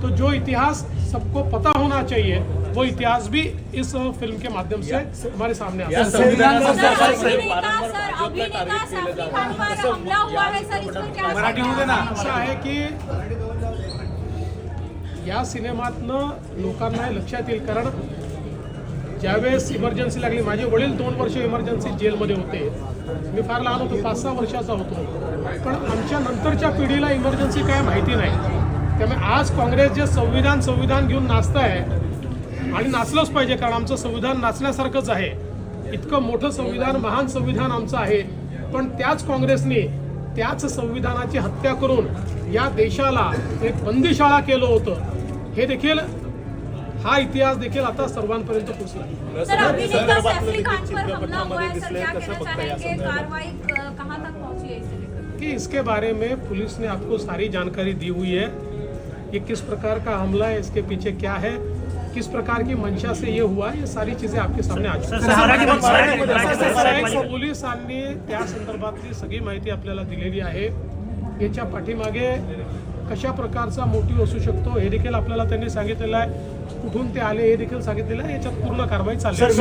तो जो इतिहास सबको पता होना चाहिए वो इतिहास भी इस फिल्म के माध्यम से हमारे सामने आता है। असं आहे की या सिनेमातनं लोकांना लक्षात येईल, कारण ज्यावेळेस इमर्जन्सी लागली, माझे वडील 2 वर्ष इमर्जन्सी जेलमध्ये होते, मी फार लहान होतो, 5-6 वर्षाचा होतो, पण आमच्या नंतरच्या पिढीला इमर्जन्सी काय माहिती नाही। त्यामुळे आज काँग्रेस जे संविधान घेऊन नाचत आहे आणि नाचलंच पाहिजे, कारण आमचं संविधान नाचण्यासारखंच आहे। इतकं मोठं संविधान, महान संविधान आमचं आहे, पण त्याच काँग्रेसने त्याच संविधानाची हत्या करून या देशाला एक बंदीशाळा केलं होतं। हे देखील, हा इतिहास देखील आता सर्वांपर्यंत पोहोचला। कि इसके बारे में पुलिस ने आपको सारी जानकारी दी हुई है, ये किस प्रकार का हमला है, इसके पीछे क्या है, किस प्रकार की मंशा से ये हुआ, ये सारी चीजें आपके सामने आ चुकी हैं। पोलिसांनी त्या संदर्भातली सगळी माहिती आपल्याला दिलेली आहे। याच्या पाठीमागे कशा प्रकारचा मोटिव्ह असू शकतो हे देखील आपल्याला त्यांनी सांगितलेलं आहे, कुठून ते आले हे देखील सांगितलेलं आहे। याच्यात पूर्ण कारवाई चालली आहे।